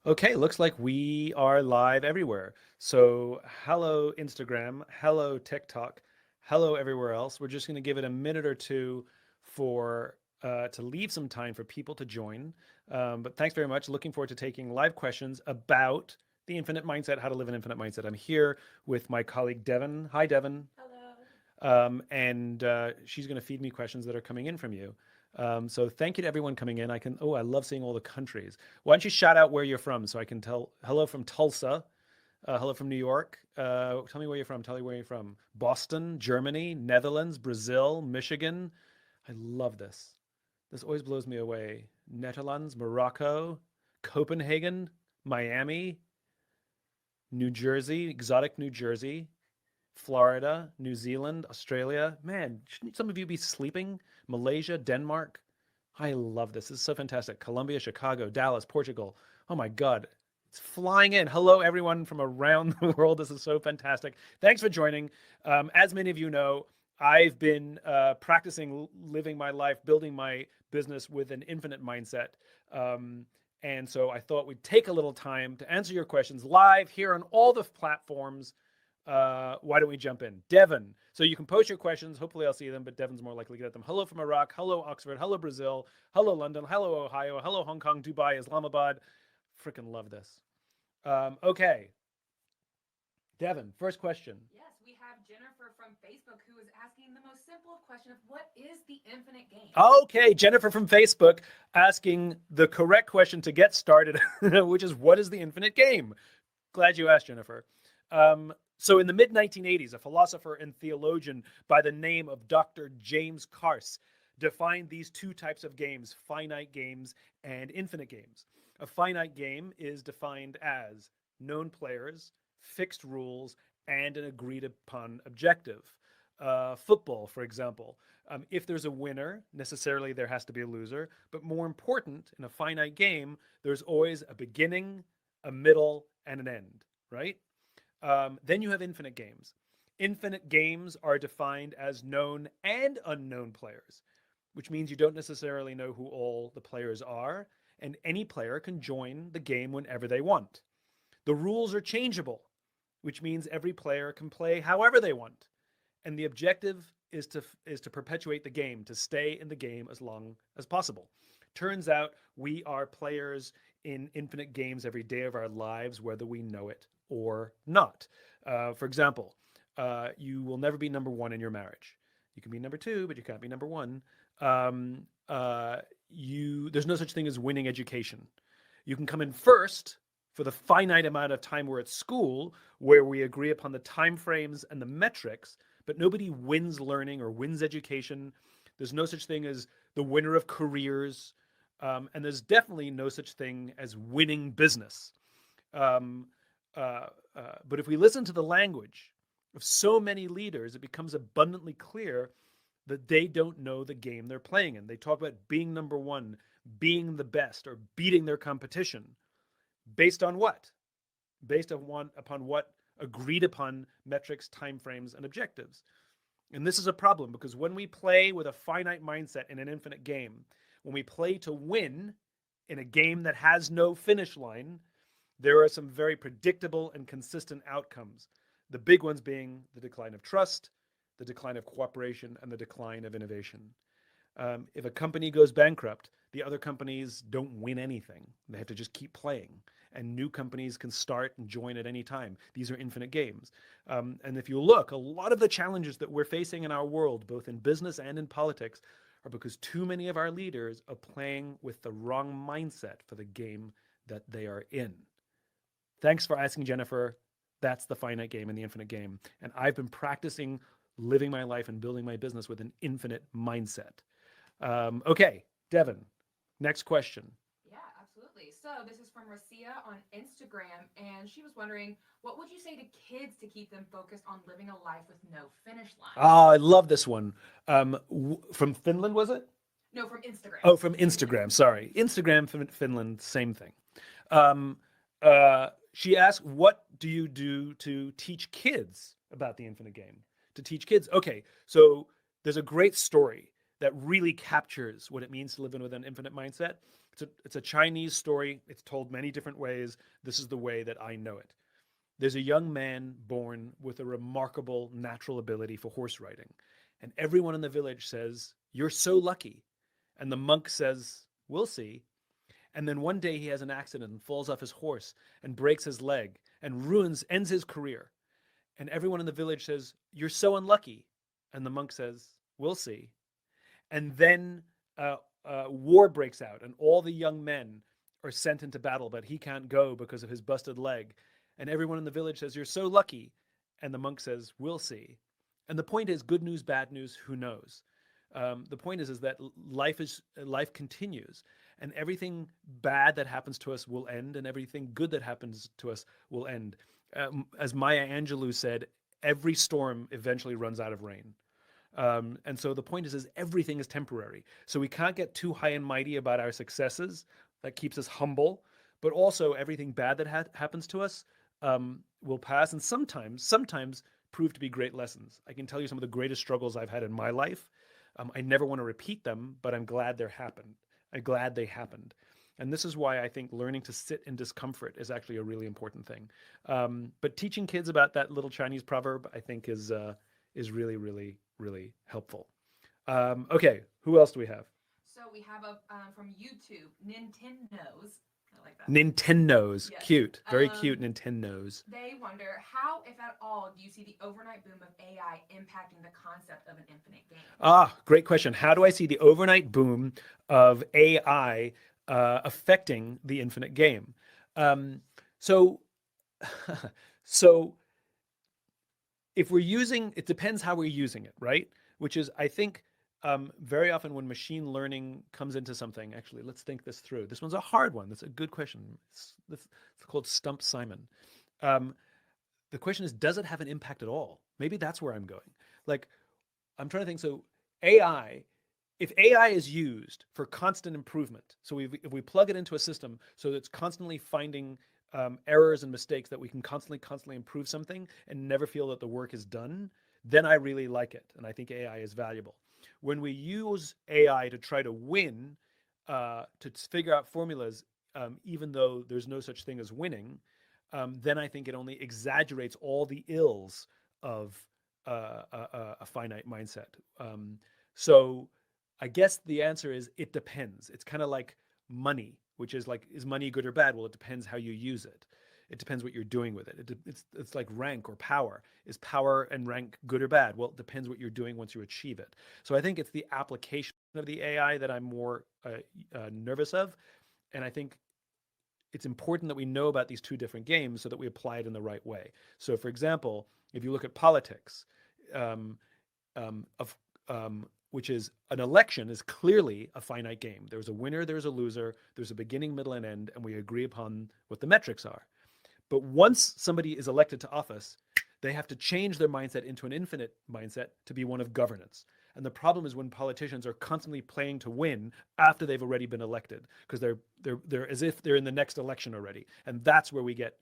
Okay, looks like we are live everywhere. So, hello Instagram, hello TikTok, hello everywhere else. We're just going to give it a minute or two for to leave some time for people to join. But thanks very much. Looking forward to taking live questions about the infinite mindset, how to live an infinite mindset. I'm here with my colleague Devin. Hi, Devin. Hello. And she's going to feed me questions that are coming in from you. So thank you to everyone coming in. I love seeing all the countries. Why don't you shout out where you're from so I can tell hello from Tulsa, hello from New York. Tell me where you're from. Tell me where you're from. Boston, Germany, Netherlands, Brazil, Michigan. I love this. This always blows me away. Netherlands, Morocco, Copenhagen, Miami, New Jersey, exotic New Jersey, Florida, New Zealand, Australia. Man, shouldn't some of you be sleeping? Malaysia, Denmark. I love this. This is so fantastic. Colombia, Chicago, Dallas, Portugal. Oh my God. It's flying in. Hello, everyone from around the world. This is so fantastic. Thanks for joining. As many of you know, I've been practicing living my life, building my business with an infinite mindset. Um, and so I thought we'd take a little time to answer your questions live here on all the platforms. Why don't we jump in? Devin. So you can post your questions. Hopefully I'll see them, but Devin's more likely to get them. Hello from Iraq. Hello, Oxford. Hello, Brazil. Hello, London. Hello, Ohio. Hello, Hong Kong, Dubai, Islamabad. Freaking love this. Okay. Devin, first question. Yes, we have Jennifer from Facebook who is asking the most simple question of what is the infinite game? Okay, Jennifer from Facebook asking the correct question to get started, which is what is the infinite game? Glad you asked, Jennifer. So, in the mid 1980s, a philosopher and theologian by the name of Dr. James Carse defined these two types of games: finite games and infinite games. A finite game is defined as known players, fixed rules, and an agreed upon objective. Football, for example, if there's a winner, necessarily there has to be a loser. But more important, in a finite game, there's always a beginning, a middle, and an end, right? Then you have infinite games. Infinite games are defined as known and unknown players, which means you don't necessarily know who all the players are, and any player can join the game whenever they want. The rules are changeable, which means every player can play however they want. And the objective is to perpetuate the game, to stay in the game as long as possible. Turns out we are players in infinite games every day of our lives, whether we know it or not. For example, you will never be number one in your marriage. You can be number two, but you can't be number one. Um, there's no such thing as winning education. You can come in first for the finite amount of time we're at school, where we agree upon the time frames and the metrics, but nobody wins learning or wins education. There's no such thing as the winner of careers, and there's definitely no such thing as winning business. Um, but if we listen to the language of so many leaders, it becomes abundantly clear that they don't know the game they're playing in. They talk about being number one, being the best, or beating their competition. Based on what? Upon what agreed upon metrics, timeframes, and objectives. And this is a problem because when we play with a finite mindset in an infinite game, when we play to win in a game that has no finish line, there are some very predictable and consistent outcomes. The big ones being the decline of trust, the decline of cooperation, and the decline of innovation. If a company goes bankrupt, the other companies don't win anything. They have to just keep playing. And new companies can start and join at any time. These are infinite games. And if you look, a lot of the challenges that we're facing in our world, both in business and in politics, are because too many of our leaders are playing with the wrong mindset for the game that they are in. Thanks for asking, Jennifer. That's the finite game and the infinite game. And I've been practicing living my life and building my business with an infinite mindset. Okay, Devin, next question. Yeah, absolutely. So this is from Racia on Instagram, and she was wondering, what would you say to kids to keep them focused on living a life with no finish line? Oh, I love this one. From Finland, was it? No, from Instagram. Oh, from Instagram. Sorry. Instagram, Finland, same thing. Um, she asked, what do you do to teach kids about the infinite game? To teach kids? Okay, so there's a great story that really captures what it means to live in with an infinite mindset. It's a Chinese story. It's told many different ways. This is the way that I know it. There's a young man born with a remarkable natural ability for horse riding. And everyone in the village says, "You're so lucky." And the monk says, "We'll see." And then one day he has an accident and falls off his horse and breaks his leg and ends his career. And everyone in the village says, "You're so unlucky." And the monk says, "We'll see." And then war breaks out, and all the young men are sent into battle, but he can't go because of his busted leg. And everyone in the village says, "You're so lucky." And the monk says, "We'll see." And the point is, good news, bad news, who knows? The point is that life continues, and everything bad that happens to us will end, and everything good that happens to us will end. As Maya Angelou said, every storm eventually runs out of rain. And so the point is everything is temporary. So we can't get too high and mighty about our successes. That keeps us humble. But also everything bad that happens to us will pass, and sometimes prove to be great lessons. I can tell you some of the greatest struggles I've had in my life. I never want to repeat them, but I'm glad they happened. And this is why I think learning to sit in discomfort is actually a really important thing. But teaching kids about that little Chinese proverb, I think, is really, really, really helpful. Okay, who else do we have? So we have a from YouTube, Nintendo's. I like that. Nintendo's. Yes. Cute. Very cute Nintendo's. They wonder how, if at all, do you see the overnight boom of AI impacting the concept of an infinite game? Ah, great question. How do I see the overnight boom of AI affecting the infinite game? So, so if we're using, it depends how we're using it, right? Which is, I think, very often when machine learning comes into something, actually, let's think this through. This one's a hard one. That's a good question. It's called Stump Simon. Um, the question is, does it have an impact at all? Maybe that's where I'm going. Like, I'm trying to think. So, AI, if AI is used for constant improvement, so if we plug it into a system so that it's constantly finding errors and mistakes that we can constantly improve something and never feel that the work is done, then I really like it. And I think AI is valuable. When we use AI to try to win, to figure out formulas, even though there's no such thing as winning, then I think it only exaggerates all the ills of a finite mindset. So I guess the answer is it depends. It's kind of like money, which is like, is money good or bad? Well, it depends how you use it. It depends what you're doing with it. It's like rank or power. Is power and rank good or bad? Well, it depends what you're doing once you achieve it. So I think it's the application of the AI that I'm more nervous of. And I think it's important that we know about these two different games so that we apply it in the right way. So, for example, if you look at politics, um, of which is an election is clearly a finite game. There's a winner, there's a loser, there's a beginning, middle, and end, and we agree upon what the metrics are. But once somebody is elected to office, they have to change their mindset into an infinite mindset to be one of governance. And the problem is when politicians are constantly playing to win after they've already been elected, because they're as if they're in the next election already, and that's where we get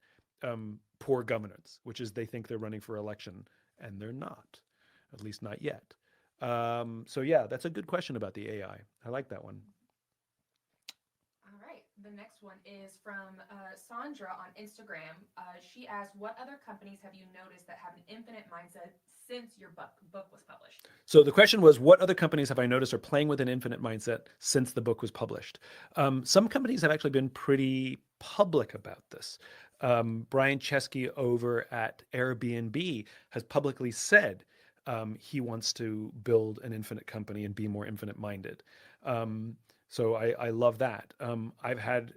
poor governance, which is they think they're running for election and they're not, at least not yet. So yeah, that's a good question about the AI. I like that one. All right. The next one is from Sandra on Instagram. She asked, "What other companies have you noticed that have an infinite mindset since your book was published?" So the question was, what other companies have I noticed are playing with an infinite mindset since the book was published? Some companies have actually been pretty public about this. Brian Chesky over at Airbnb has publicly said he wants to build an infinite company and be more infinite minded. So I love that. I've had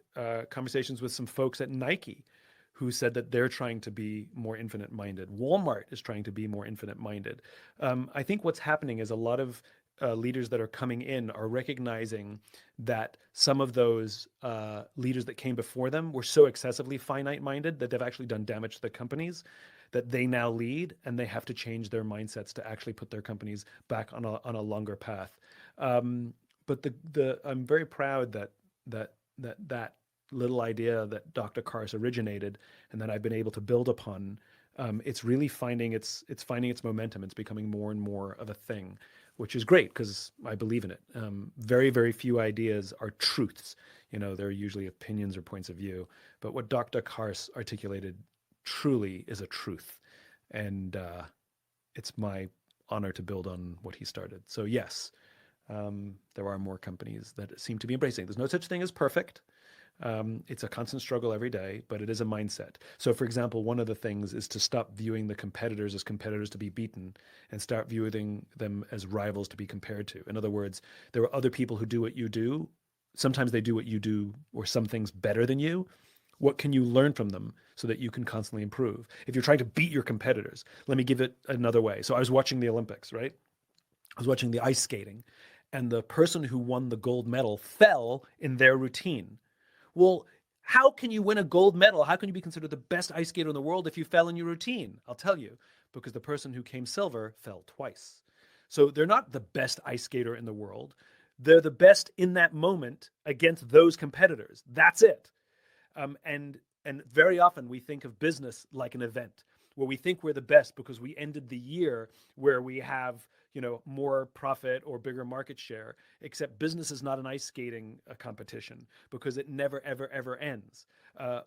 conversations with some folks at Nike who said that they're trying to be more infinite minded. Walmart is trying to be more infinite minded. I think what's happening is a lot of leaders that are coming in are recognizing that some of those leaders that came before them were so excessively finite minded that they've actually done damage to the companies that they now lead, and they have to change their mindsets to actually put their companies back on a longer path. But I'm very proud that little idea that Dr. Kars originated and that I've been able to build upon. It's really finding its momentum. It's becoming more and more of a thing. which is great because I believe in it. Very, very few ideas are truths. They're usually opinions or points of view. But what Dr. Kars articulated truly is a truth. And it's my honor to build on what he started. So yes, there are more companies that seem to be embracing. There's no such thing as perfect. It's a constant struggle every day, but it is a mindset. So, for example, one of the things is to stop viewing the competitors as competitors to be beaten and start viewing them as rivals to be compared to. In other words, there are other people who do what you do. Sometimes they do what you do or some things better than you. What can you learn from them so that you can constantly improve? If you're trying to beat your competitors, let me give it another way. So I was watching the Olympics, right? I was watching the ice skating, and the person who won the gold medal fell in their routine. Well, how can you win a gold medal? How can you be considered the best ice skater in the world if you fell in your routine? I'll tell you, because the person who came silver fell twice. So they're not the best ice skater in the world. They're the best in that moment against those competitors. That's it. And very often we think of business like an event where we think we're the best because we ended the year where we have more profit or bigger market share. Except business is not an ice skating competition because it never ever ever ends.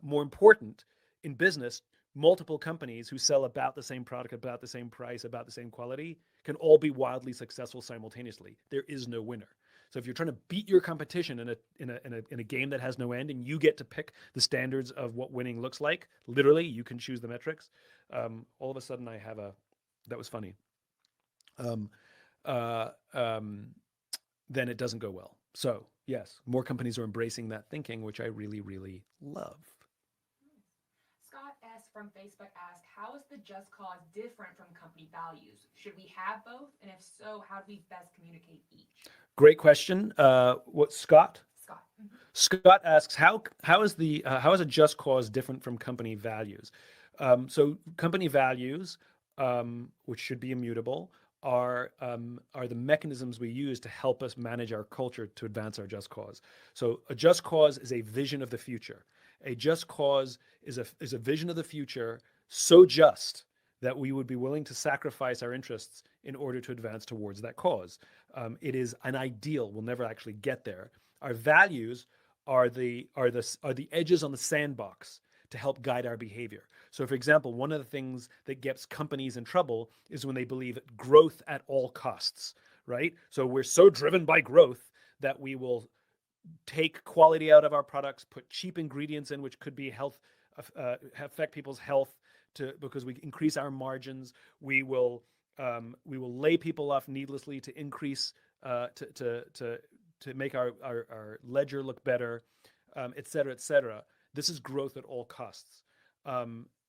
More important, in business, multiple companies who sell about the same product, about the same price, about the same quality can all be wildly successful simultaneously. There is no winner. So if you're trying to beat your competition in a game that has no end, and you get to pick the standards of what winning looks like, literally, you can choose the metrics. All of a sudden, that was funny. Um, uh, um, then it doesn't go well. So yes, more companies are embracing that thinking, which I really, really love. Scott S. from Facebook asked, how is the just cause different from company values? Should we have both? And if so, how do we best communicate each? Great question. What Scott? Scott. Mm-hmm. Scott asks, how is a just cause different from company values? So company values, which should be immutable, are the mechanisms we use to help us manage our culture to advance our just cause. So a just cause is a vision of the future. A just cause is a vision of the future so just that we would be willing to sacrifice our interests in order to advance towards that cause. It is an ideal. We'll never actually get there. Our values are the edges on the sandbox to help guide our behavior. So, for example, one of the things that gets companies in trouble is when they believe growth at all costs, right? So we're so driven by growth that we will take quality out of our products, put cheap ingredients in, which could be affect people's health, because we increase our margins. We will lay people off needlessly to increase to make our ledger look better, et cetera, et cetera. This is growth at all costs.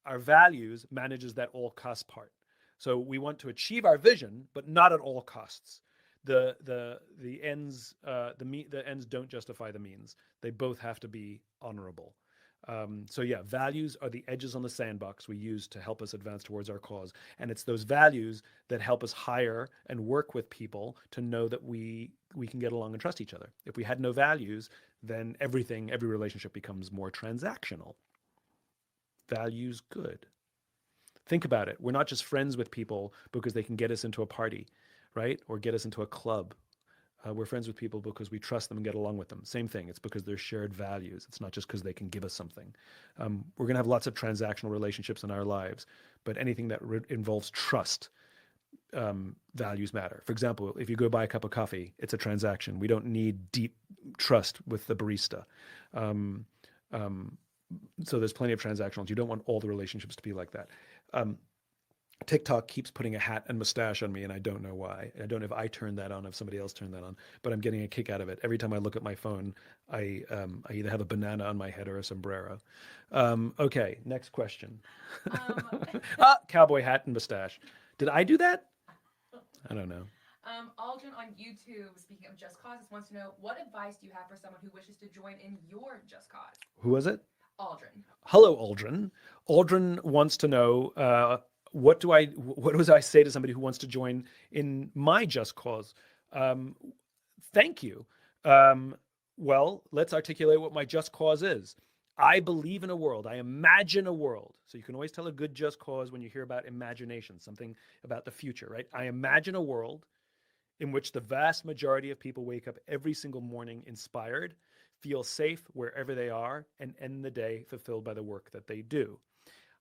Our values manages that all cost part. So we want to achieve our vision, but not at all costs. The ends don't justify the means. They both have to be honorable. So yeah, values are the edges on the sandbox we use to help us advance towards our cause. And it's those values that help us hire and work with people to know that we can get along and trust each other. If we had no values, then every relationship becomes more transactional. Values good. Think about it. We're not just friends with people because they can get us into a party, right? Or get us into a club. We're friends with people because we trust them and get along with them. Same thing. It's because they're shared values. It's not just because they can give us something. We're going to have lots of transactional relationships in our lives, but anything that involves trust, values matter. For example, if you go buy a cup of coffee, it's a transaction. We don't need deep trust with the barista. So there's plenty of transactionals. You don't want all the relationships to be like that. TikTok keeps putting a hat and mustache on me, and I don't know why. I don't know if I turned that on, if somebody else turned that on, but I'm getting a kick out of it. Every time I look at my phone, I either have a banana on my head or a sombrero. Okay, next question. Cowboy hat and mustache. Did I do that? I don't know. Aldrin on YouTube, speaking of Just Causes, wants to know, what advice do you have for someone who wishes to join in your Just Cause? Who was it? Aldrin. Hello, Aldrin. Aldrin wants to know what do I say to somebody who wants to join in my just cause? Thank you. Well, let's articulate what my just cause is. I believe in a world. I imagine a world. So you can always tell a good just cause when you hear about imagination, something about the future, right? I imagine a world in which the vast majority of people wake up every single morning inspired, feel safe wherever they are, and end the day fulfilled by the work that they do.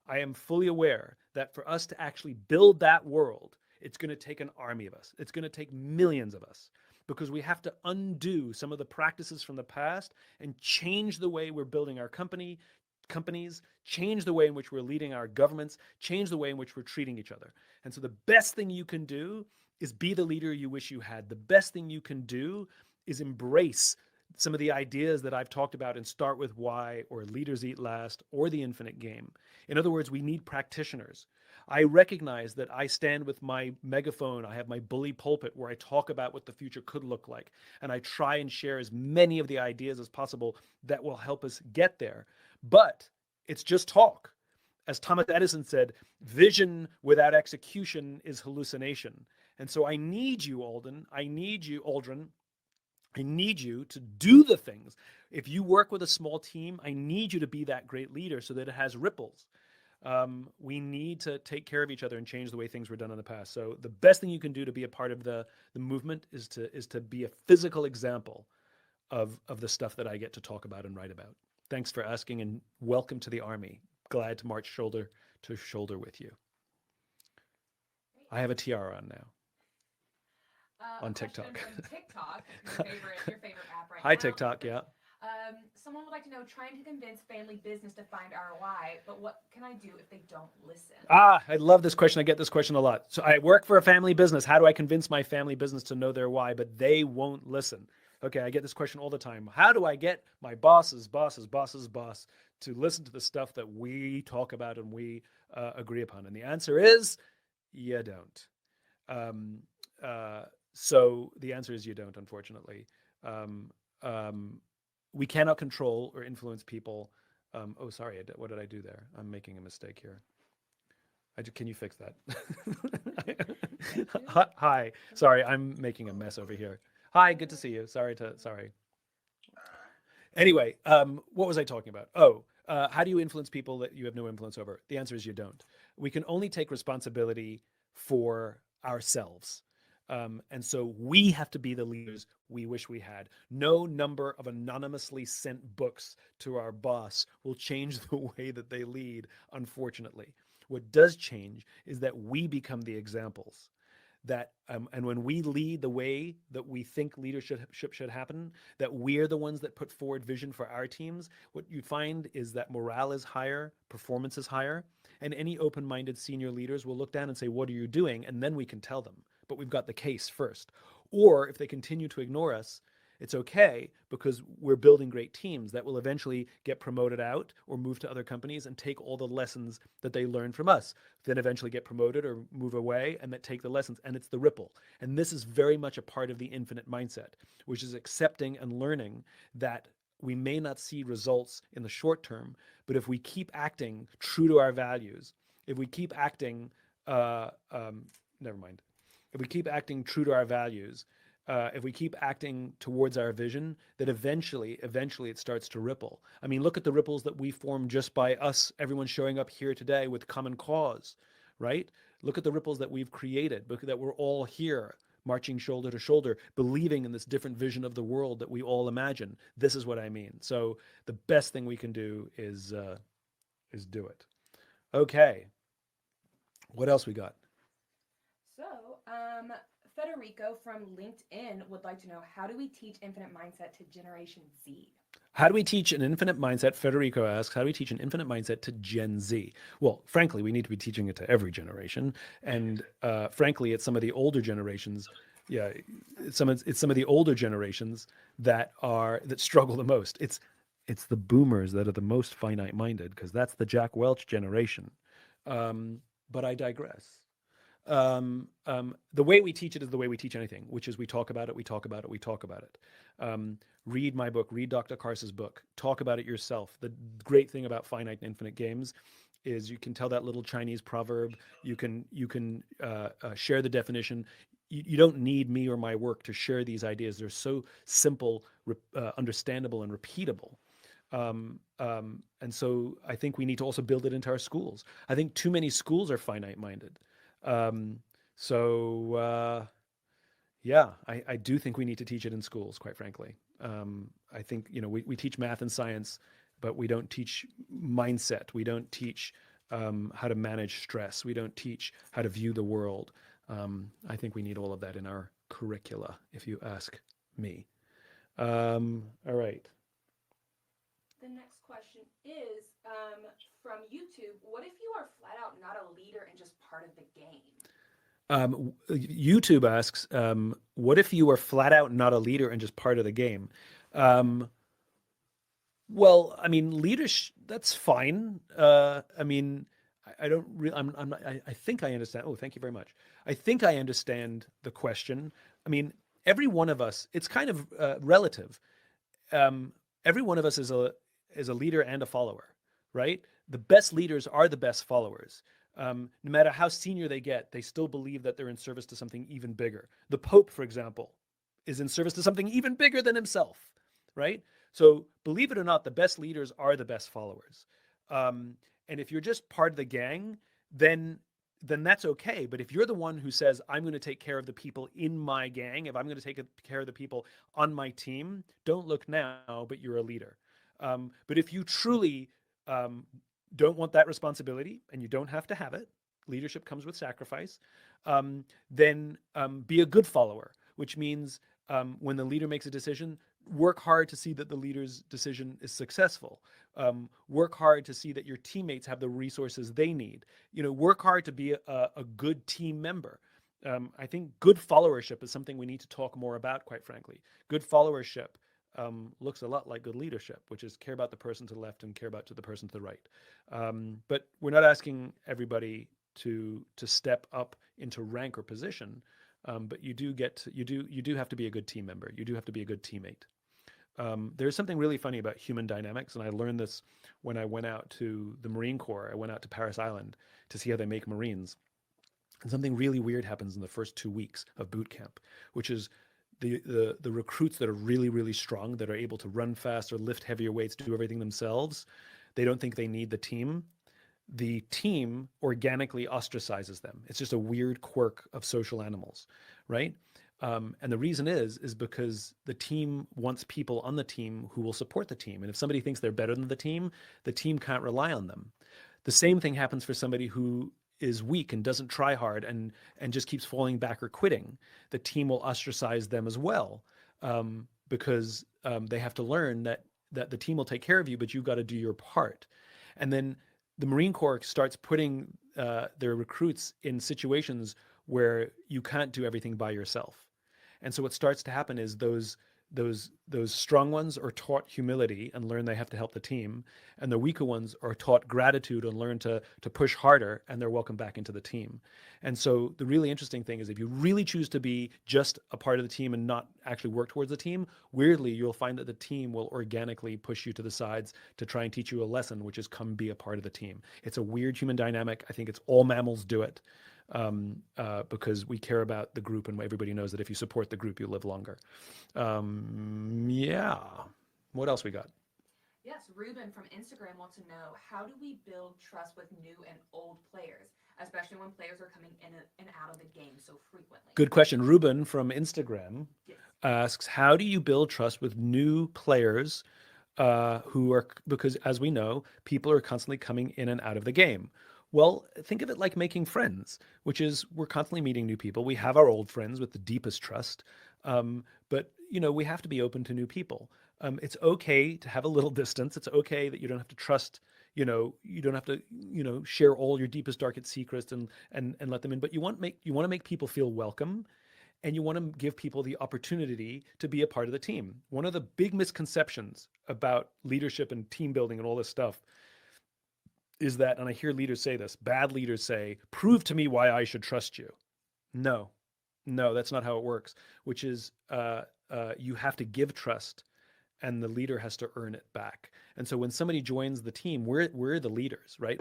I am fully aware that for us to actually build that world, it's going to take an army of us. It's going to take millions of us because we have to undo some of the practices from the past and change the way we're building our companies, change the way in which we're leading our governments, change the way in which we're treating each other. And so the best thing you can do is be the leader you wish you had. The best thing you can do is embrace some of the ideas that I've talked about in Start With Why or Leaders Eat Last or The Infinite Game. In other words, we need practitioners. I recognize that I stand with my megaphone. I have my bully pulpit where I talk about what the future could look like. And I try and share as many of the ideas as possible that will help us get there. But it's just talk. As Thomas Edison said, vision without execution is hallucination. And so I need you, Aldrin. I need you to do the things. If you work with a small team, I need you to be that great leader so that it has ripples. We need to take care of each other and change the way things were done in the past. So the best thing you can do to be a part of the movement is to be a physical example of the stuff that I get to talk about and write about. Thanks for asking, and welcome to the Army. Glad to march shoulder to shoulder with you. I have a tiara on now. On TikTok. From TikTok, your favorite app right Hi, now. TikTok, yeah. Someone would like to know, trying to convince family business to find ROI, but what can I do if they don't listen? I love this question. I get this question a lot. So I work for a family business. How do I convince my family business to know their why, but they won't listen? Okay, I get this question all the time. How do I get my boss's boss to listen to the stuff that we talk about and we agree upon? And the answer is, you don't. So the answer is you don't, unfortunately. We cannot control or influence people. Oh, sorry, what did I do there? I'm making a mistake here. Can you fix that? Hi, sorry, I'm making a mess over here. Hi, good to see you. Sorry. Anyway, what was I talking about? How do you influence people that you have no influence over? The answer is you don't. We can only take responsibility for ourselves. And so we have to be the leaders we wish we had. No number of anonymously sent books to our boss will change the way that they lead, unfortunately. What does change is that we become the examples. That and when we lead the way that we think leadership should happen, that we're the ones that put forward vision for our teams, what you find is that morale is higher, performance is higher, and any open-minded senior leaders will look down and say, what are you doing? And then we can tell them, but we've got the case first. Or if they continue to ignore us, it's okay, because we're building great teams that will eventually get promoted out or move to other companies and take all the lessons that they learned from us, then eventually get promoted or move away and that take the lessons. And it's the ripple. And this is very much a part of the infinite mindset, which is accepting and learning that we may not see results in the short term, but if we keep acting true to our values, if we keep acting, if we keep acting true to our values, if we keep acting towards our vision, that eventually it starts to ripple. I mean, look at the ripples that we form just by us, everyone showing up here today with common cause, right? Look at the ripples that we've created, that we're all here, marching shoulder to shoulder, believing in this different vision of the world that we all imagine. This is what I mean. So the best thing we can do is do it. Okay. What else we got? So, Federico from LinkedIn would like to know, how do we teach infinite mindset to Generation Z? How do we teach an infinite mindset? Federico asks, how do we teach an infinite mindset to Gen Z? Well, frankly, we need to be teaching it to every generation. And frankly, it's some of the older generations. Yeah, it's some of the older generations that struggle the most. It's the boomers that are the most finite minded, because that's the Jack Welch generation. But I digress. The way we teach it is the way we teach anything, which is we talk about it. Read my book, read Dr. Karsa's book, talk about it yourself. The great thing about finite and infinite games is you can tell that little Chinese proverb, you can share the definition. You don't need me or my work to share these ideas. They're so simple, understandable, and repeatable. And so I think we need to also build it into our schools. I think too many schools are finite minded. Yeah, I do think we need to teach it in schools, quite frankly. I think, we teach math and science, but we don't teach mindset. We don't teach how to manage stress. We don't teach how to view the world. I think we need all of that in our curricula, if you ask me. All right. The next question is from YouTube. What if you are flat out not a leader and just part of the game? YouTube asks, what if you are flat out not a leader and just part of the game? Um, Well, I mean, leadership, that's fine. I mean, I don't really, I'm not, I think I understand. Oh, thank you very much. I think I understand the question. I mean, every one of us, it's kind of relative. Um, every one of us is a leader and a follower, right? The best leaders are the best followers. No matter how senior they get, they still believe that they're in service to something even bigger. The Pope, for example, is in service to something even bigger than himself, right? So believe it or not, the best leaders are the best followers. Um, and if you're just part of the gang, then then that's okay. But if you're the one who says, I'm going to take care of the people in my gang, if I'm going to take care of the people on my team, don't look now, but you're a leader. But if you truly um, don't want that responsibility, and you don't have to have it, leadership comes with sacrifice, then be a good follower, which means when the leader makes a decision, work hard to see that the leader's decision is successful. Work hard to see that your teammates have the resources they need. Work hard to be a good team member. I think good followership is something we need to talk more about, quite frankly. Good followership looks a lot like good leadership, which is care about the person to the left and care about to the person to the right. But we're not asking everybody to step up into rank or position. But you do have to be a good team member. You do have to be a good teammate. There's something really funny about human dynamics, and I learned this when I went out to the Marine Corps. I went out to Paris Island to see how they make Marines, and something really weird happens in the first 2 weeks of boot camp, which is the recruits that are really really strong, that are able to run faster, lift heavier weights, do everything themselves. They don't think they need the team organically ostracizes them. It's just a weird quirk of social animals, right? And the reason is because the team wants people on the team who will support the team. And if somebody thinks they're better than the team can't rely on them. The same thing happens for somebody who is weak and doesn't try hard and just keeps falling back or quitting. The team will ostracize them as well, because they have to learn that the team will take care of you, but you've got to do your part. And then the Marine Corps starts putting their recruits in situations where you can't do everything by yourself. And so what starts to happen is those strong ones are taught humility and learn they have to help the team, and the weaker ones are taught gratitude and learn to push harder, and they're welcomed back into the team. And so the really interesting thing is, if you really choose to be just a part of the team and not actually work towards the team, weirdly you'll find that the team will organically push you to the sides to try and teach you a lesson, which is come be a part of the team. It's a weird human dynamic. I think it's all mammals do it, because we care about the group, and everybody knows that if you support the group, you live longer. Yeah. What else we got? Yes, Ruben from Instagram wants to know, how do we build trust with new and old players, especially when players are coming in and out of the game so frequently? Good question. Ruben from Instagram Yes. asks, how do you build trust with new players who are, because as we know, people are constantly coming in and out of the game. Well, think of it like making friends, which is we're constantly meeting new people. We have our old friends with the deepest trust, but we have to be open to new people. It's okay to have a little distance. It's okay that you don't have to trust. You don't have to share all your deepest darkest secrets and let them in. But you want to make people feel welcome, and you want to give people the opportunity to be a part of the team. One of the big misconceptions about leadership and team building and all this stuff is that, and I hear leaders say this, bad leaders say, prove to me why I should trust you. No, no, that's not how it works, which is you have to give trust, and the leader has to earn it back. And so when somebody joins the team, we're the leaders, right?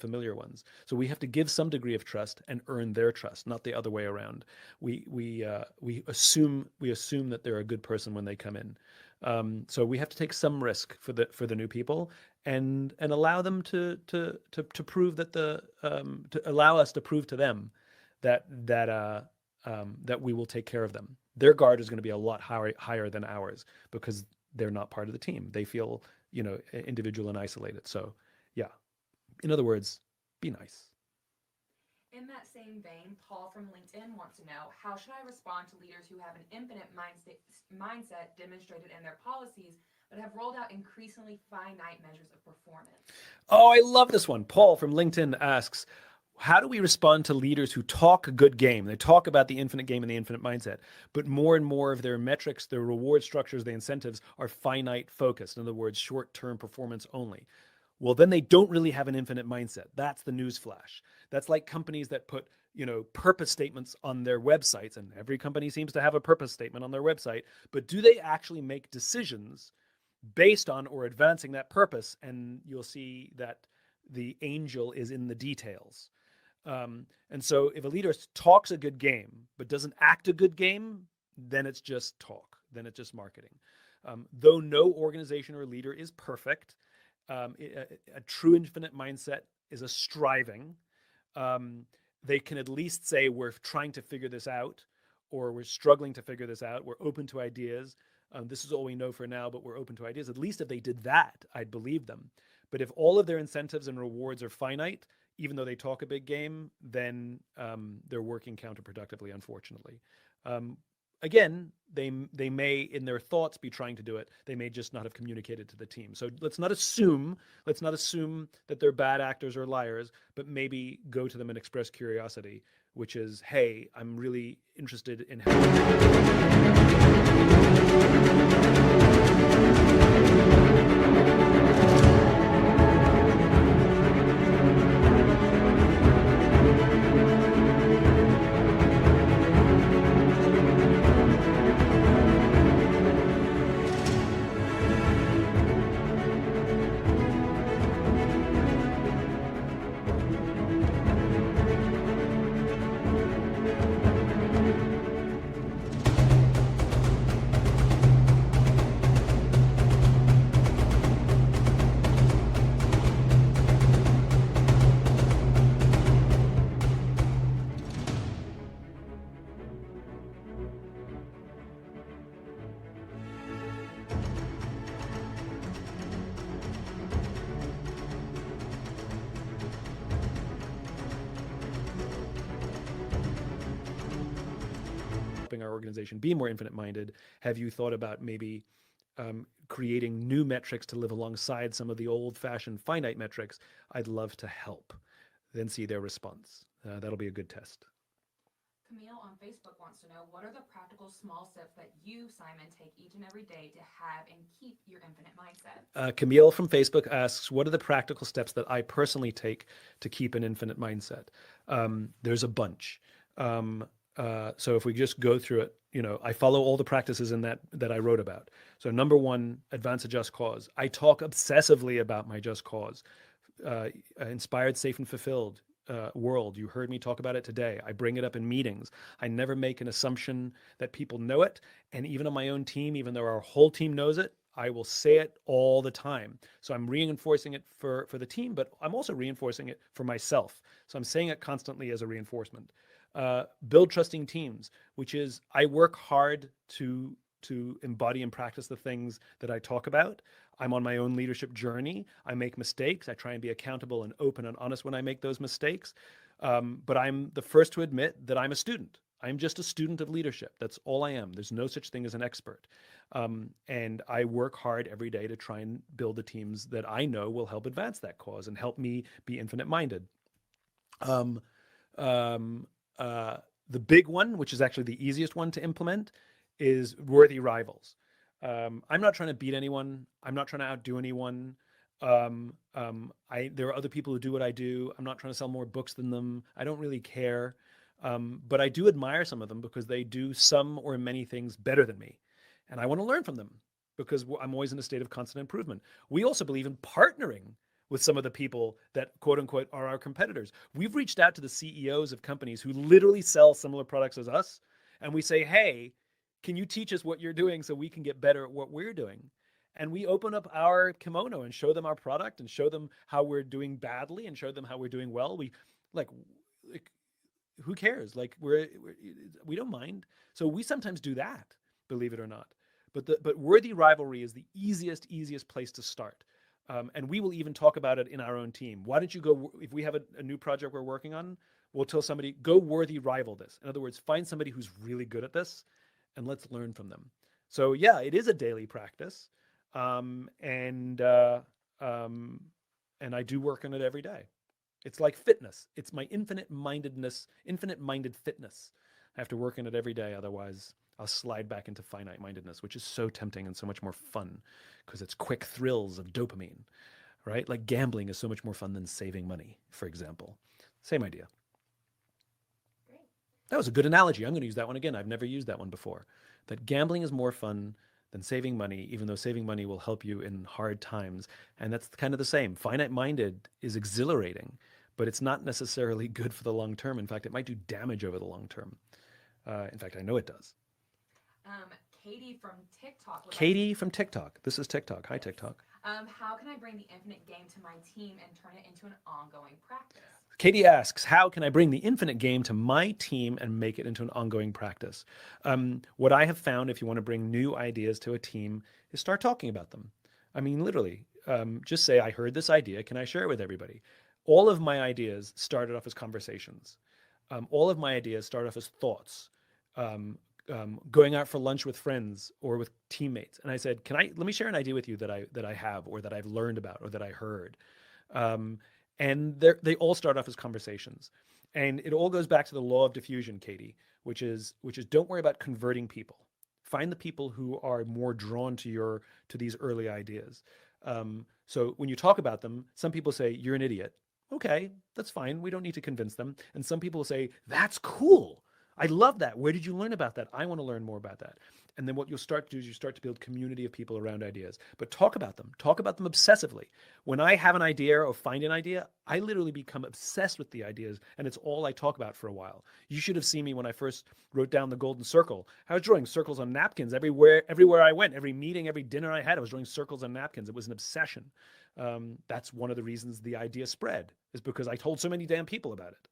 familiar ones. So we have to give some degree of trust and earn their trust, not the other way around. We assume that they're a good person when they come in. So we have to take some risk for the new people, and allow them to prove that to allow us to prove to them that we will take care of them. Their guard is going to be a lot higher than ours, because they're not part of the team. They feel, individual and isolated. So, yeah. In other words, be nice. In that same vein, Paul from LinkedIn wants to know, how should I respond to leaders who have an infinite mindset demonstrated in their policies, but have rolled out increasingly finite measures of performance? Oh, I love this one. Paul from LinkedIn asks, how do we respond to leaders who talk a good game? They talk about the infinite game and the infinite mindset, but more and more of their metrics, their reward structures, the incentives are finite focused. In other words, short-term performance only. Well, then they don't really have an infinite mindset. That's the news flash. That's like companies that put, purpose statements on their websites, and every company seems to have a purpose statement on their website, but do they actually make decisions based on or advancing that purpose? And you'll see that the angel is in the details. And so if a leader talks a good game, but doesn't act a good game, then it's just talk. Then it's just marketing. Though no organization or leader is perfect, a true infinite mindset is a striving. They can at least say, we're trying to figure this out, or we're struggling to figure this out. We're open to ideas. This is all we know for now, but we're open to ideas. At least if they did that, I'd believe them. But if all of their incentives and rewards are finite, even though they talk a big game, then they're working counterproductively, unfortunately. Again, they may, in their thoughts, be trying to do it. They may just not have communicated to the team. So let's not assume that they're bad actors or liars, but maybe go to them and express curiosity, which is, hey, I'm really interested in helping our organization be more infinite-minded. Have you thought about maybe creating new metrics to live alongside some of the old-fashioned finite metrics? I'd love to help. Then see their response. That'll be a good test. Camille on Facebook wants to know, what are the practical small steps that you, Simon, take each and every day to have and keep your infinite mindset? Camille from Facebook asks, what are the practical steps that I personally take to keep an infinite mindset? There's a bunch. So if we just go through it, I follow all the practices in that I wrote about. So number one, advance a just cause. I talk obsessively about my just cause. Inspired, safe, and fulfilled world. You heard me talk about it today. I bring it up in meetings. I never make an assumption that people know it. And even on my own team, even though our whole team knows it, I will say it all the time. So I'm reinforcing it for the team, but I'm also reinforcing it for myself. So I'm saying it constantly as a reinforcement. Build trusting teams, which is I work hard to embody and practice the things that I talk about. I'm on my own leadership journey. I make mistakes. I try and be accountable and open and honest when I make those mistakes. But I'm the first to admit that I'm a student. I'm just a student of leadership. That's all I am. There's no such thing as an expert. And I work hard every day to try and build the teams that I know will help advance that cause and help me be infinite-minded. The big one, which is actually the easiest one to implement, is worthy rivals. I'm not trying to beat anyone. I'm not trying to outdo anyone. There are other people who do what I do. I'm not trying to sell more books than them. I don't really care. But I do admire some of them because they do some or many things better than me. And I want to learn from them because I'm always in a state of constant improvement. We also believe in partnering with some of the people that quote unquote are our competitors. We've reached out to the CEOs of companies who literally sell similar products as us, and we say, hey, can you teach us what you're doing so we can get better at what we're doing? And we open up our kimono and show them our product and show them how we're doing badly and show them how we're doing well. Like, like who cares? Like we don't mind. So we sometimes do that, believe it or not. But worthy rivalry is the easiest place to start. And we will even talk about it in our own team. Why don't you go, if we have a new project we're working on, we'll tell somebody, go worthy rival this. In other words, find somebody who's really good at this and let's learn from them. So yeah, it is a daily practice. Um, and, uh, um, and I do work on it every day. It's like fitness. It's my infinite minded fitness. I have to work in it every day. Otherwise, I'll slide back into finite mindedness, which is so tempting and so much more fun because it's quick thrills of dopamine, right? Like gambling is so much more fun than saving money, for example. Same idea. Great. That was a good analogy. I'm going to use that one again. I've never used that one before. That gambling is more fun than saving money, even though saving money will help you in hard times. And that's kind of the same. Finite minded is exhilarating, but it's not necessarily good for the long term. In fact, it might do damage over the long term. In fact, I know it does. Um, Katie from TikTok would like Katie from TikTok. This is TikTok. Hi, yes. TikTok. How can I bring the infinite game to my team and turn it into an ongoing practice? Katie asks, how can I bring the infinite game to my team and make it into an ongoing practice? What I have found, if you want to bring new ideas to a team, is start talking about them. I mean, literally, just say, I heard this idea. Can I share it with everybody? All of my ideas started off as conversations. All of my ideas started off as thoughts. Going out for lunch with friends or with teammates, and I said, let me share an idea with you that I have or that I've learned about or that I heard. Um, and they all start off as conversations, and it all goes back to the law of diffusion, Katie, which is don't worry about converting people. Find the people who are more drawn to these early ideas. So when you talk about them, some people say you're an idiot. Okay, that's fine. We don't need to convince them. And some people say that's cool. I love that. Where did you learn about that? I want to learn more about that. And then what you'll start to do is you start to build community of people around ideas. But talk about them. Talk about them obsessively. When I have an idea or find an idea, I literally become obsessed with the ideas, and it's all I talk about for a while. You should have seen me when I first wrote down the golden circle. I was drawing circles on napkins everywhere I went, every meeting, every dinner I had, I was drawing circles on napkins. It was an obsession. That's one of the reasons the idea spread, is because I told so many damn people about it.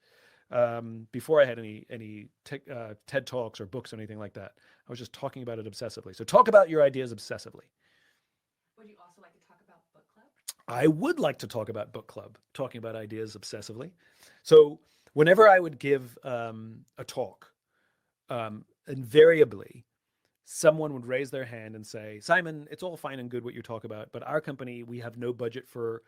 Before I had any TED Talks or books or anything like that. I was just talking about it obsessively. So talk about your ideas obsessively. Would you also like to talk about book club? I would like to talk about book club, talking about ideas obsessively. So whenever I would give a talk, invariably someone would raise their hand and say, Simon, it's all fine and good what you talk about, but our company, we have no budget for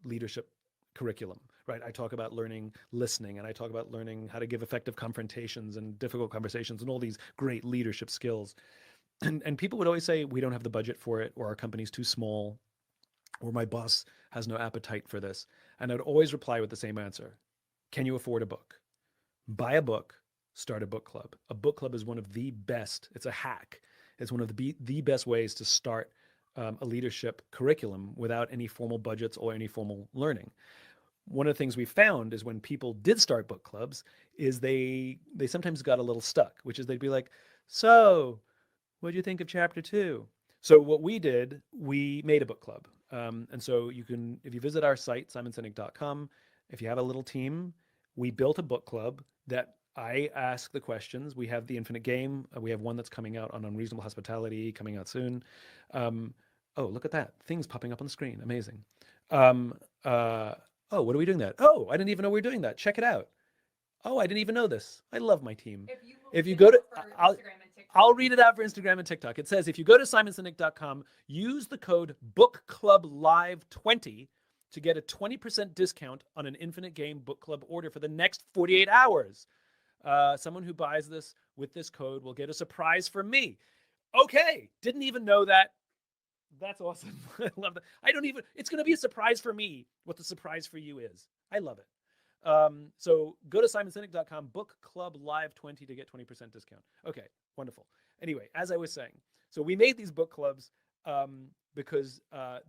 leadership curriculum, right? I talk about learning listening, and I talk about learning how to give effective confrontations and difficult conversations and all these great leadership skills. And people would always say, we don't have the budget for it, or our company's too small, or my boss has no appetite for this. And I'd always reply with the same answer. Can you afford a book? Buy a book, start a book club. A book club is one of the best, it's a hack. It's one of the best ways to start a leadership curriculum without any formal budgets or any formal learning. One of the things we found is when people did start book clubs is they sometimes got a little stuck, which is they'd be like, so what do you think of chapter 2? So what we did, we made a book club. And so you can, if you visit our site, simonsinek.com, if you have a little team, we built a book club that I ask the questions. We have the Infinite Game. We have one that's coming out on Unreasonable Hospitality, coming out soon. Oh, look at that. Things popping up on the screen. Amazing. Um, uh, oh, what are we doing that? Oh, I didn't even know we were doing that. Check it out. Oh, I didn't even know this. I love my team. If you go to, I'll read it out for Instagram and TikTok. It says, if you go to simonsinek.com, use the code BookClubLive20 to get a 20% discount on an Infinite Game book club order for the next 48 hours. Someone who buys this with this code will get a surprise from me. Okay, didn't even know that. That's awesome. I love that. It's going to be a surprise for me what the surprise for you is. I love it. So go to simonsinek.com, book club live 20 to get 20% discount. Okay, wonderful. Anyway, as I was saying, so we made these book clubs. because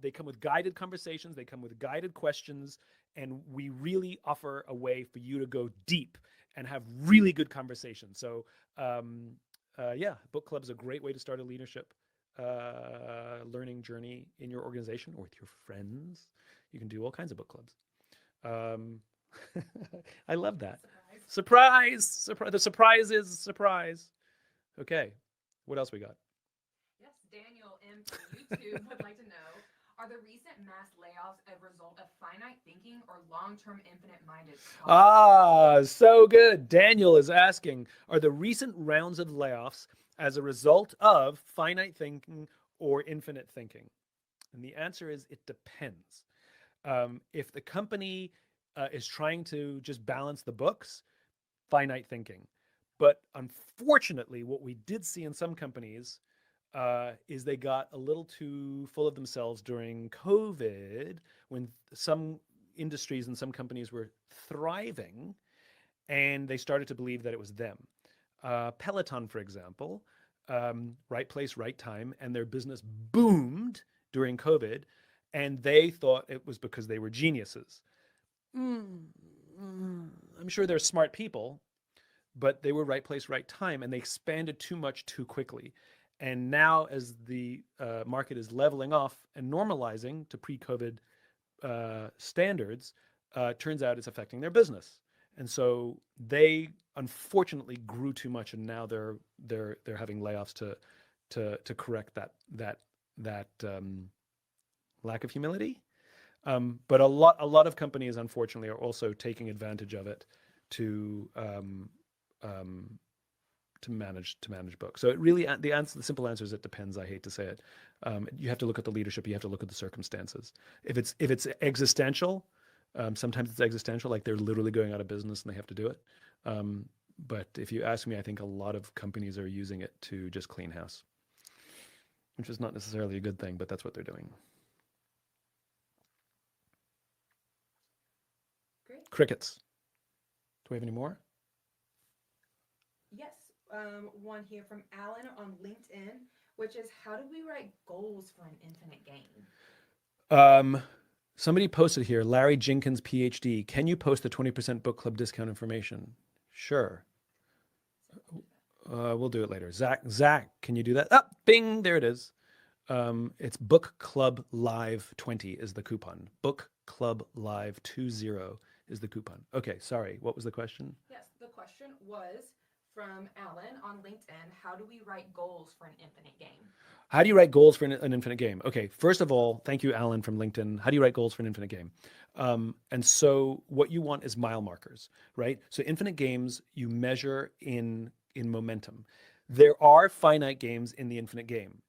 they come with guided conversations, they come with guided questions, and we really offer a way for you to go deep and have really good conversations. So, yeah, book club is a great way to start a leadership learning journey in your organization or with your friends. You can do all kinds of book clubs. Um, I love that. Surprise. Surprise! The surprise is surprise. Okay, what else we got? Yes, Daniel M from YouTube would like to know, are the recent mass layoffs a result of finite thinking or long-term infinite-minded thought? Ah, so good. Daniel is asking, are the recent rounds of layoffs as a result of finite thinking or infinite thinking? And the answer is it depends. If the company is trying to just balance the books, finite thinking. But unfortunately, what we did see in some companies is they got a little too full of themselves during COVID when some industries and some companies were thriving and they started to believe that it was them. Peloton, for example, right place, right time, and their business boomed during COVID, and they thought it was because they were geniuses. Mm, I'm sure they're smart people, but they were right place, right time, and they expanded too much too quickly. And now, as the market is leveling off and normalizing to pre-COVID standards, turns out it's affecting their business. And so they unfortunately grew too much, and now they're having layoffs to correct that lack of humility. But a lot of companies, unfortunately, are also taking advantage of it to um, to manage books. So it really the simple answer is it depends. I hate to say it. You have to look at the leadership. You have to look at the circumstances. If it's existential, sometimes it's existential, like they're literally going out of business and they have to do it. Um, but if you ask me, I think a lot of companies are using it to just clean house, which is not necessarily a good thing, but that's what they're doing. Great. Crickets. Do we have any more? Yes, one here from Alan on LinkedIn, which is, how do we write goals for an infinite game? Um, Somebody posted here, Larry Jenkins, PhD. Can you post the 20% book club discount information? Sure. We'll do it later. Zach, can you do that? Ah, bing, there it is. It's Book Club Live 20 is the coupon. Book Club Live 20 is the coupon. Okay, sorry. What was the question? Yes, the question was from Alan on LinkedIn, how do we write goals for an infinite game? How do you write goals for an infinite game? Okay, first of all, thank you, Alan from LinkedIn. How do you write goals for an infinite game? And so what you want is mile markers, right? So infinite games you measure in momentum. There are finite games in the infinite game.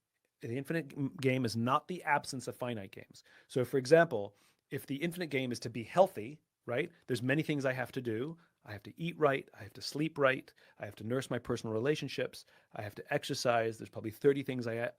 The infinite game is not the absence of finite games. So, for example, if the infinite game is to be healthy, right? There's many things I have to do. I have to eat right. I have to sleep right. I have to nurse my personal relationships. I have to exercise. There's probably 30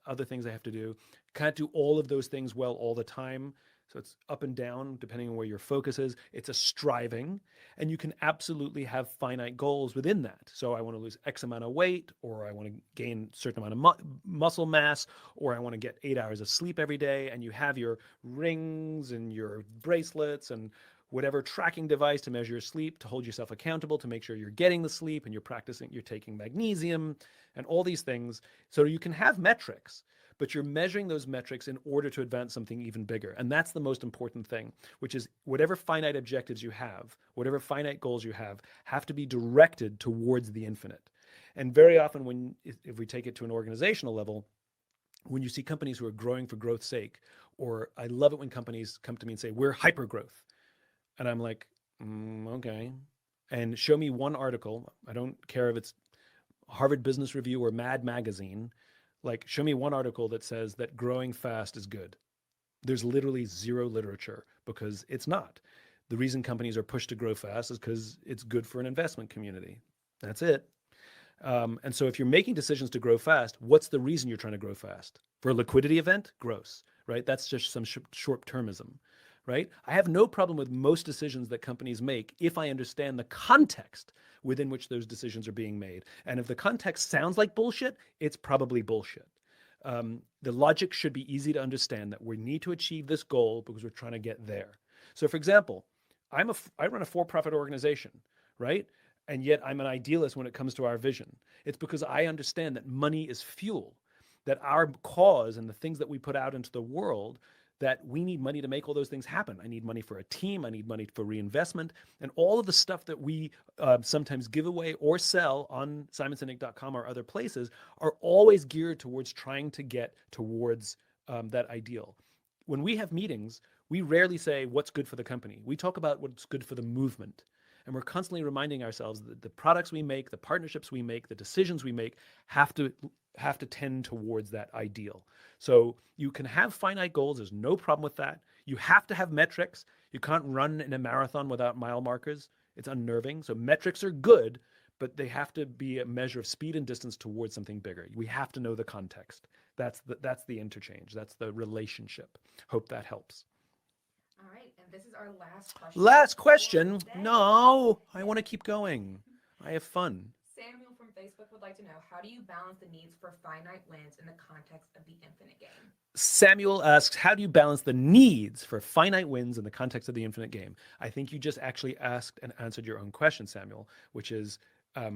other things I have to do. Can't do all of those things well all the time. So it's up and down depending on where your focus is. It's a striving, and you can absolutely have finite goals within that. So I want to lose X amount of weight, or I want to gain a certain amount of muscle mass, or I want to get 8 hours of sleep every day. And you have your rings and your bracelets and whatever tracking device to measure your sleep, to hold yourself accountable, to make sure you're getting the sleep and you're practicing, you're taking magnesium and all these things. So you can have metrics, but you're measuring those metrics in order to advance something even bigger. And that's the most important thing, which is whatever finite objectives you have, whatever finite goals you have to be directed towards the infinite. And very often if we take it to an organizational level, when you see companies who are growing for growth's sake, or I love it when companies come to me and say, we're hyper growth. And I'm like, okay. And show me one article. I don't care if it's Harvard Business Review or Mad Magazine. Like, show me one article that says that growing fast is good. There's literally zero literature because it's not. The reason companies are pushed to grow fast is because it's good for an investment community. That's it. And so if you're making decisions to grow fast, what's the reason you're trying to grow fast? For a liquidity event? Gross, right? That's just some short-termism, right? I have no problem with most decisions that companies make if I understand the context within which those decisions are being made. And if the context sounds like bullshit, it's probably bullshit. The logic should be easy to understand that we need to achieve this goal because we're trying to get there. So, for example, I run a for-profit organization, right? And yet I'm an idealist when it comes to our vision. It's because I understand that money is fuel, that our cause and the things that we put out into the world, that we need money to make all those things happen. I need money for a team. I need money for reinvestment. And all of the stuff that we sometimes give away or sell on simonsinek.com or other places are always geared towards trying to get towards that ideal. When we have meetings, we rarely say what's good for the company. We talk about what's good for the movement. And we're constantly reminding ourselves that the products we make, the partnerships we make, the decisions we make have to tend towards that ideal. So you can have finite goals. There's no problem with that. You have to have metrics. You can't run in a marathon without mile markers. It's unnerving. So metrics are good, but they have to be a measure of speed and distance towards something bigger. We have to know the context. That's the interchange. That's the relationship. Hope that helps. All right, and this is our last question. Last question. No, I want to keep going. I have fun. Samuel from Facebook would like to know, how do you balance the needs for finite wins in the context of the infinite game? Samuel asks, how do you balance the needs for finite wins in the context of the infinite game? I think you just actually asked and answered your own question, Samuel, which is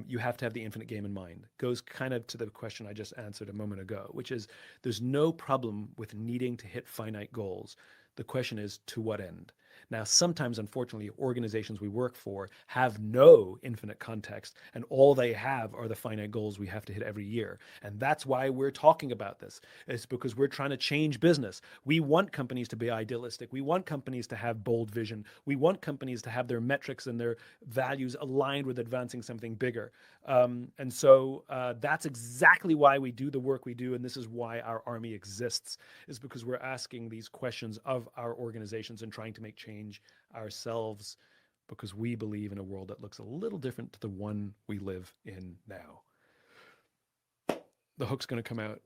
you have to have the infinite game in mind. Goes kind of to the question I just answered a moment ago, which is there's no problem with needing to hit finite goals. The question is, to what end? Now, sometimes, unfortunately, organizations we work for have no infinite context, and all they have are the finite goals we have to hit every year. And that's why we're talking about this. It's because we're trying to change business. We want companies to be idealistic. We want companies to have bold vision. We want companies to have their metrics and their values aligned with advancing something bigger. And so that's exactly why we do the work we do, and this is why our army exists, is because we're asking these questions of our organizations and trying to make change ourselves, because we believe in a world that looks a little different to the one we live in now. The hook's going to come out.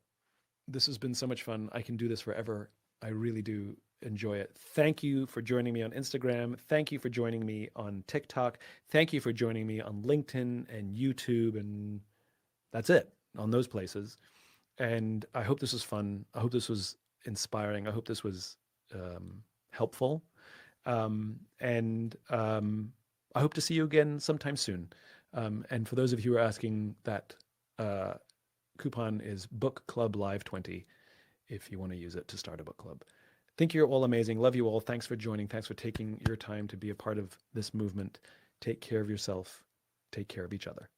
This has been so much fun. I can do this forever. I really do enjoy it. Thank you for joining me on Instagram. Thank you for joining me on TikTok. Thank you for joining me on LinkedIn and YouTube, and that's it, on those places. And I hope this was fun. I hope this was inspiring. I hope this was helpful. And I hope to see you again sometime soon. And for those of you who are asking, that coupon is Book Club Live 20 if you want to use it to start a book club. Think you're all amazing. Love you all. Thanks for joining. Thanks for taking your time to be a part of this movement. Take care of yourself. Take care of each other.